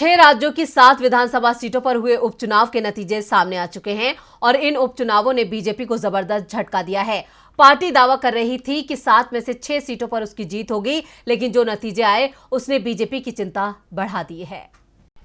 6 राज्यों की 7 विधानसभा सीटों पर हुए उपचुनाव के नतीजे सामने आ चुके हैं और इन उपचुनावों ने बीजेपी को जबरदस्त झटका दिया है। पार्टी दावा कर रही थी कि 7 में से 6 सीटों पर उसकी जीत होगी, लेकिन जो नतीजे आए उसने बीजेपी की चिंता बढ़ा दी है।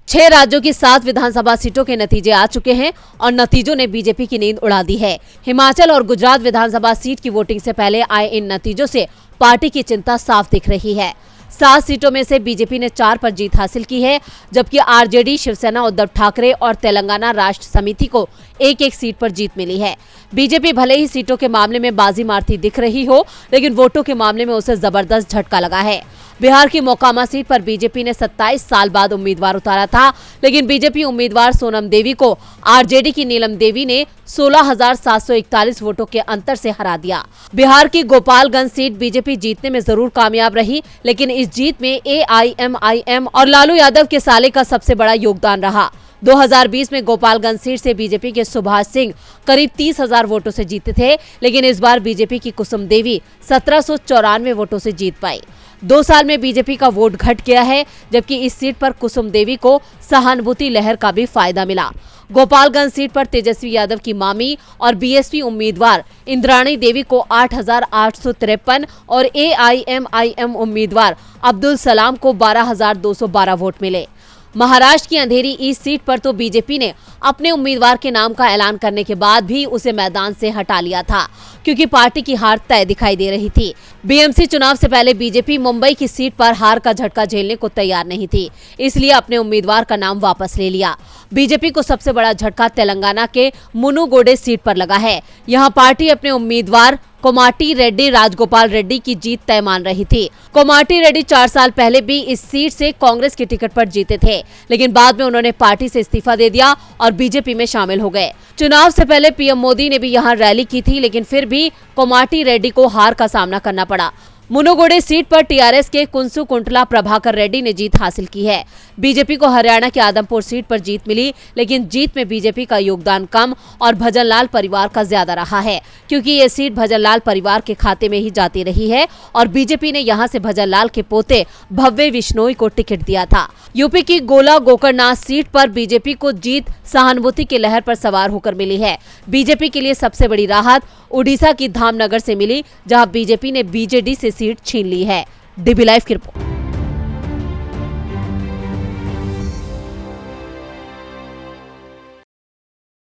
6 राज्यों की 7 विधानसभा सीटों के नतीजे आ चुके हैं और नतीजों ने बीजेपी की नींद उड़ा दी है। हिमाचल और गुजरात विधानसभा सीट की वोटिंग से पहले आए इन नतीजों से पार्टी की चिंता साफ दिख रही है। 7 सीटों में से बीजेपी ने 4 पर जीत हासिल की है, जबकि आरजेडी, शिवसेना, उद्धव ठाकरे और तेलंगाना राष्ट्र समिति को एक सीट पर जीत मिली है। बीजेपी भले ही सीटों के मामले में बाजी मारती दिख रही हो, लेकिन वोटों के मामले में उसे जबरदस्त झटका लगा है। बिहार की मोकामा सीट पर बीजेपी ने 27 साल बाद उम्मीदवार उतारा था, लेकिन बीजेपी उम्मीदवार सोनम देवी को आरजेडी की नीलम देवी ने 16,741 वोटों के अंतर से हरा दिया। बिहार की गोपालगंज सीट बीजेपी जीतने में जरूर कामयाब रही, लेकिन इस जीत में AIMIM और लालू यादव के साले का सबसे बड़ा योगदान रहा। 2020 में गोपालगंज सीट से बीजेपी के सुभाष सिंह करीब 30,000 वोटों से जीते थे, लेकिन इस बार बीजेपी की कुसुम देवी 1794 वोटों से जीत पाई। 2 साल में बीजेपी का वोट घट गया है, जबकि इस सीट पर कुसुम देवी को सहानुभूति लहर का भी फायदा मिला। गोपालगंज सीट पर तेजस्वी यादव की मामी और बीएसपी उम्मीदवार इंद्राणी देवी को 8,853 और AIMIM उम्मीदवार अब्दुल सलाम को 12,212 वोट मिले। महाराष्ट्र की अंधेरी ईस्ट सीट पर तो बीजेपी ने अपने उम्मीदवार के नाम का ऐलान करने के बाद भी उसे मैदान से हटा लिया था, क्योंकि पार्टी की हार तय दिखाई दे रही थी। BMC चुनाव से पहले बीजेपी मुंबई की सीट पर हार का झटका झेलने को तैयार नहीं थी, इसलिए अपने उम्मीदवार का नाम वापस ले लिया। बीजेपी को सबसे बड़ा झटका तेलंगाना के मुनुगोडे सीट पर लगा है। यहाँ पार्टी अपने उम्मीदवार कोमाटी रेड्डी राजगोपाल रेड्डी की जीत तय मान रही थी। कोमाटी रेड्डी 4 साल पहले भी इस सीट से कांग्रेस की टिकट पर जीते थे, लेकिन बाद में उन्होंने पार्टी से इस्तीफा दे दिया और बीजेपी में शामिल हो गए। चुनाव से पहले पीएम मोदी ने भी यहां रैली की थी, लेकिन फिर भी कोमाटी रेड्डी को हार का सामना करना पड़ा। मुनुगोडे सीट पर टीआरएस के कुंसु कुंटला प्रभाकर रेड्डी ने जीत हासिल की है। बीजेपी को हरियाणा के आदमपुर सीट पर जीत मिली, लेकिन जीत में बीजेपी का योगदान कम और भजनलाल परिवार का ज्यादा रहा है, क्योंकि ये सीट भजनलाल परिवार के खाते में ही जाती रही है और बीजेपी ने यहां से भजनलाल के पोते भव्य विश्नोई को टिकट दिया था। यूपी की गोला गोकर्णनाथ सीट पर बीजेपी को जीत सहानुभूति की लहर पर सवार होकर मिली है। बीजेपी के लिए सबसे बड़ी राहत उड़ीसा की धामनगर से मिली, जहां बीजेपी ने बीजेडी से सीट छीन ली है। DB लाइव की रिपोर्ट।